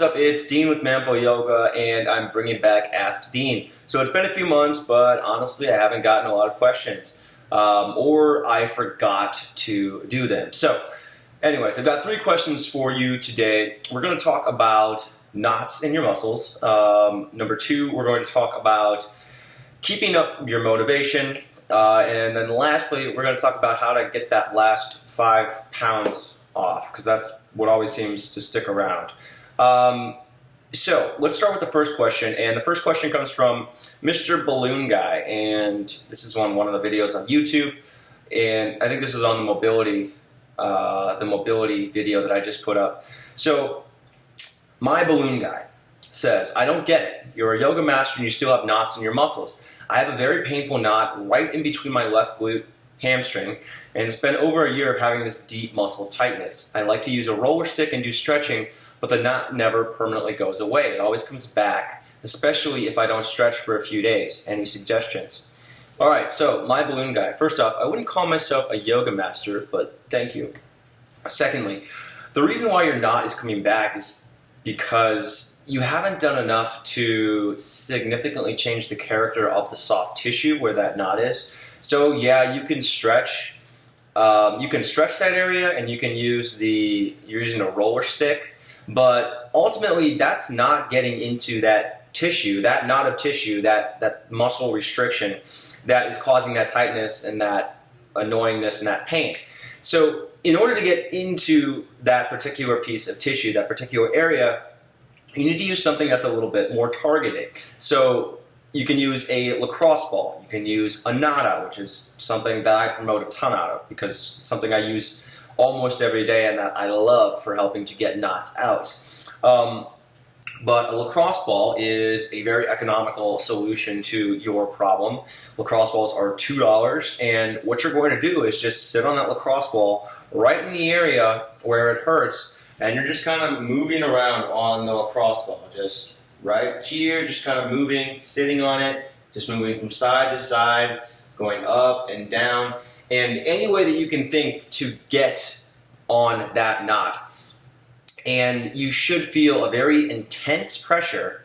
what's up? It's Dean with Manful Yoga, and I'm bringing back Ask Dean. So it's been a few months, but honestly, I haven't gotten a lot of questions, or I forgot to do them. So anyways, I've got 3 questions for you today. We're going to talk about knots in your muscles. Number 2, we're going to talk about keeping up your motivation. And then lastly, we're going to talk about how to get that last 5 pounds off, because that's what always seems to stick around. So let's start with the first question, and the first question comes from Mr. Balloon Guy, and this is on one of the videos on YouTube, and I think this is on the mobility video that I just put up. So my Balloon Guy says, I don't get it. You're a yoga master and you still have knots in your muscles. I have a very painful knot right in between my left glute hamstring, and it's been over a year of having this deep muscle tightness. I like to use a roller stick and do stretching, but the knot never permanently goes away. It always comes back, especially if I don't stretch for a few days. Any suggestions? Alright, so my Balloon Guy. First off, I wouldn't call myself a yoga master, but thank you. Secondly, the reason why your knot is coming back is because you haven't done enough to significantly change the character of the soft tissue where that knot is. So yeah, you can stretch. You can stretch that area, and you're using a roller stick. But ultimately, that's not getting into that tissue, that knot of tissue, that muscle restriction that is causing that tightness and that annoyingness and that pain. So in order to get into that particular piece of tissue, that particular area, you need to use something that's a little bit more targeted. So you can use a lacrosse ball. You can use a Nada, which is something that I promote a ton out of because it's something I use almost every day and that I love for helping to get knots out. But a lacrosse ball is a very economical solution to your problem. Lacrosse balls are $2, and what you're going to do is just sit on that lacrosse ball right in the area where it hurts, and you're just kind of moving around on the lacrosse ball. Just right here, just kind of moving, sitting on it, just moving from side to side, going up and down, and any way that you can think to get on that knot. And you should feel a very intense pressure,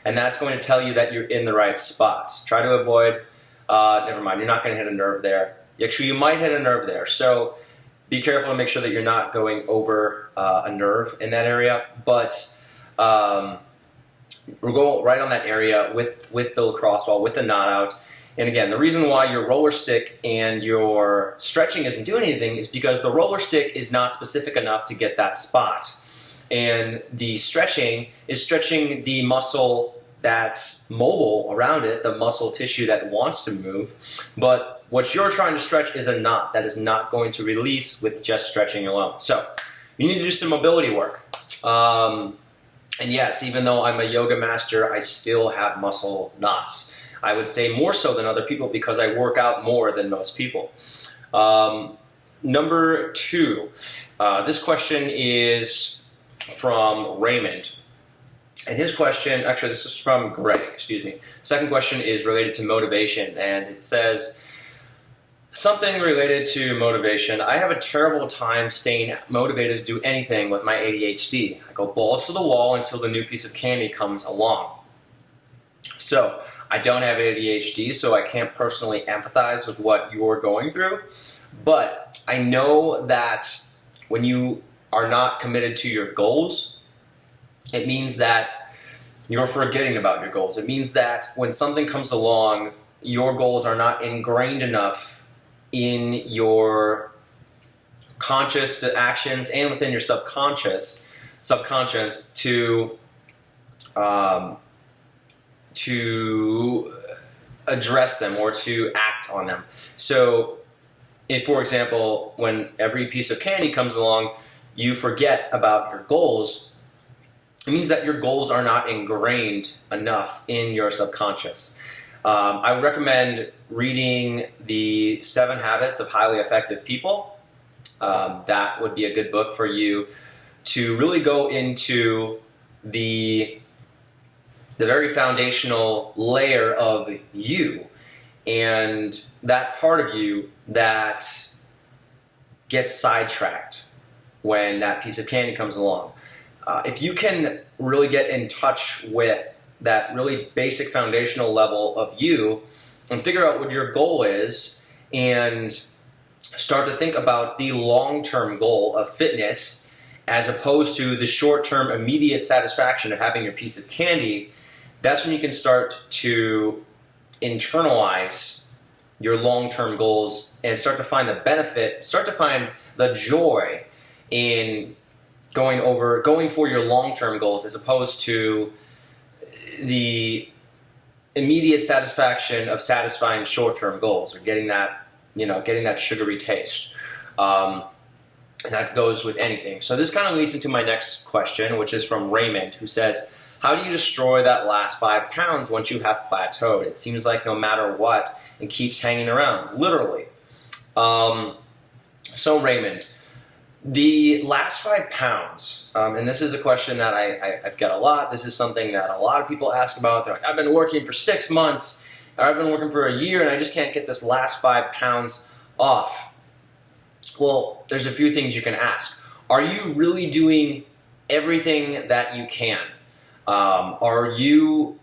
and that's going to tell you that you're in the right spot. Try to avoid, never mind, you're not going to hit a nerve there. Actually, you might hit a nerve there, so be careful to make sure that you're not going over a nerve in that area, but we'll go right on that area with the lacrosse ball, with the knot out. And again, the reason why your roller stick and your stretching isn't doing anything is because the roller stick is not specific enough to get that spot. And the stretching is stretching the muscle that's mobile around it, the muscle tissue that wants to move. But what you're trying to stretch is a knot that is not going to release with just stretching alone. So you need to do some mobility work. And yes, even though I'm a yoga master, I still have muscle knots. I would say more so than other people because I work out more than most people. Number 2, this question is from Raymond. And his question, actually this is from Greg, excuse me. Second question is related to motivation, and it says, something related to motivation. I have a terrible time staying motivated to do anything with my ADHD. I go balls to the wall until the new piece of candy comes along. So, I don't have ADHD, so I can't personally empathize with what you're going through, but I know that when you are not committed to your goals, it means that you're forgetting about your goals. It means that when something comes along, your goals are not ingrained enough in your conscious actions and within your subconscious to address them or to act on them. So, if, for example, when every piece of candy comes along, you forget about your goals, it means that your goals are not ingrained enough in your subconscious. I would recommend reading the 7 Habits of Highly Effective People. That would be a good book for you to really go into the very foundational layer of you and that part of you that gets sidetracked when that piece of candy comes along. If you can really get in touch with that really basic foundational level of you and figure out what your goal is and start to think about the long-term goal of fitness as opposed to the short-term immediate satisfaction of having your piece of candy, that's when you can start to internalize your long-term goals and start to find the benefit, start to find the joy in going for your long-term goals as opposed to the immediate satisfaction of satisfying short-term goals or getting that sugary taste. And that goes with anything. So this kind of leads into my next question, which is from Raymond, who says, how do you destroy that last 5 pounds once you have plateaued? It seems like no matter what, it keeps hanging around, literally. So Raymond, the last 5 pounds, and this is a question that I've got a lot. This is something that a lot of people ask about. They're like, I've been working for 6 months, or I've been working for a year, and I just can't get this last 5 pounds off. Well, there's a few things you can ask. Are you really doing everything that you can? Are you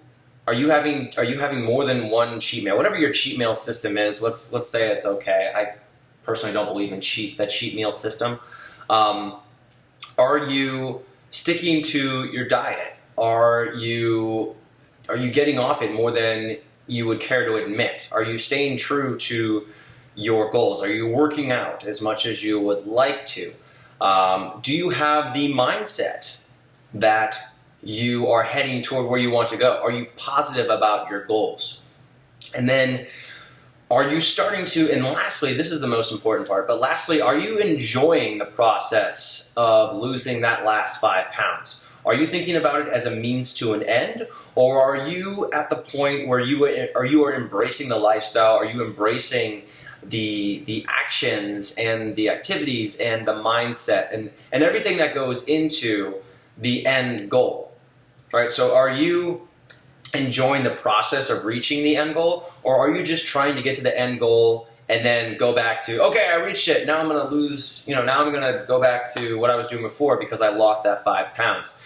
having more than one cheat meal? Whatever your cheat meal system is, let's say it's okay. I personally don't believe in that cheat meal system. Are you sticking to your diet? Are you getting off it more than you would care to admit? Are you staying true to your goals? Are you working out as much as you would like to? Do you have the mindset that you are heading toward where you want to go? Are you positive about your goals? And then are you starting to, and lastly, this is the most important part, but lastly, are you enjoying the process of losing that last 5 pounds? Are you thinking about it as a means to an end, or are you at the point where you are embracing the lifestyle? Are you embracing the actions and the activities and the mindset and everything that goes into the end goal? Right? So are you enjoying the process of reaching the end goal, or are you just trying to get to the end goal and then go back to, okay, I reached it, now I'm going to lose, now I'm going to go back to what I was doing before because I lost that 5 pounds.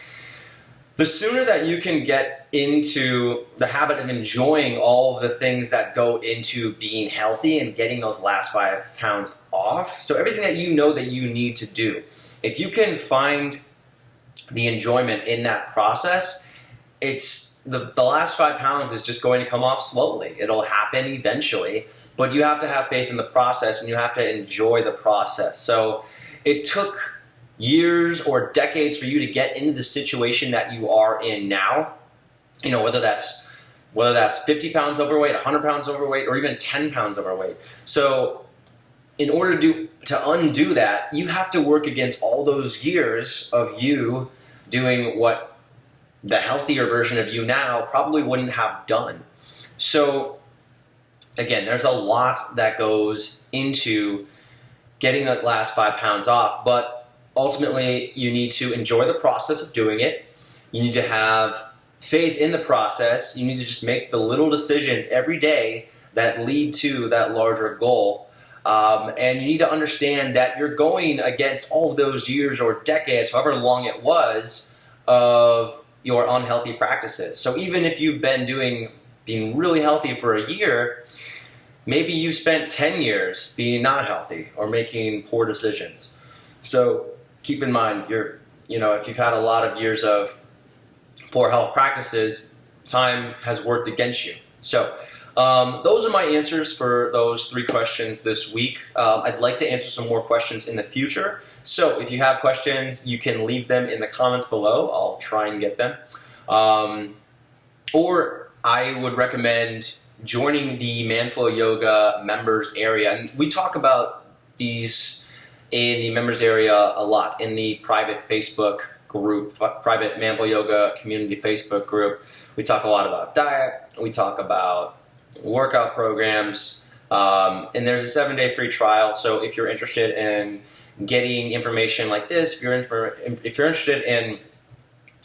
The sooner that you can get into the habit of enjoying all of the things that go into being healthy and getting those last 5 pounds off, so everything that you know that you need to do, if you can find the enjoyment in that process, it's the last 5 pounds is just going to come off slowly. It'll happen eventually, but you have to have faith in the process and you have to enjoy the process. So it took years or decades for you to get into the situation that you are in now, whether that's 50 pounds overweight, 100 pounds overweight, or even 10 pounds overweight. So in order to undo that, you have to work against all those years of you doing what the healthier version of you now probably wouldn't have done. So again, there's a lot that goes into getting that last 5 pounds off, but ultimately, you need to enjoy the process of doing it. You need to have faith in the process. You need to just make the little decisions every day that lead to that larger goal. And you need to understand that you're going against all of those years or decades, however long it was, of your unhealthy practices. So even if you've been being really healthy for a year, maybe you spent 10 years being not healthy or making poor decisions. So keep in mind, if you've had a lot of years of poor health practices, time has worked against you. So those are my answers for those 3 questions this week. I'd like to answer some more questions in the future. So if you have questions, you can leave them in the comments below. I'll try and get them. Or I would recommend joining the Manful Yoga members area. And we talk about these in the members area a lot in the private Facebook group, private Manful Yoga community Facebook group. We talk a lot about diet. We talk about workout programs. And there's a 7-day free trial. So if you're interested in getting information like this, if you're interested in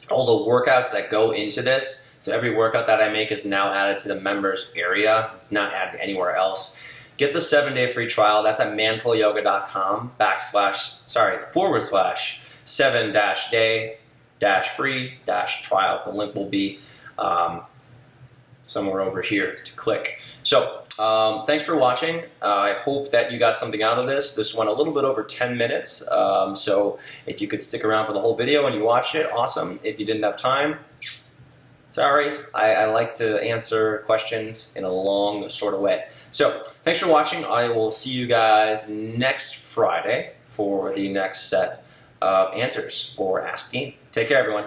all the workouts that go into this, so every workout that I make is now added to the members area. It's not added anywhere else. Get the 7-day free trial. That's at manfulyoga.com /7-day free-trial. The link will be somewhere over here to click. So thanks for watching. I hope that you got something out of this. This went a little bit over 10 minutes, so if you could stick around for the whole video and you watched it, awesome. If you didn't have time, sorry. I like to answer questions in a long sort of way. So thanks for watching. I will see you guys next Friday for the next set of answers for Ask Dean. Take care, everyone.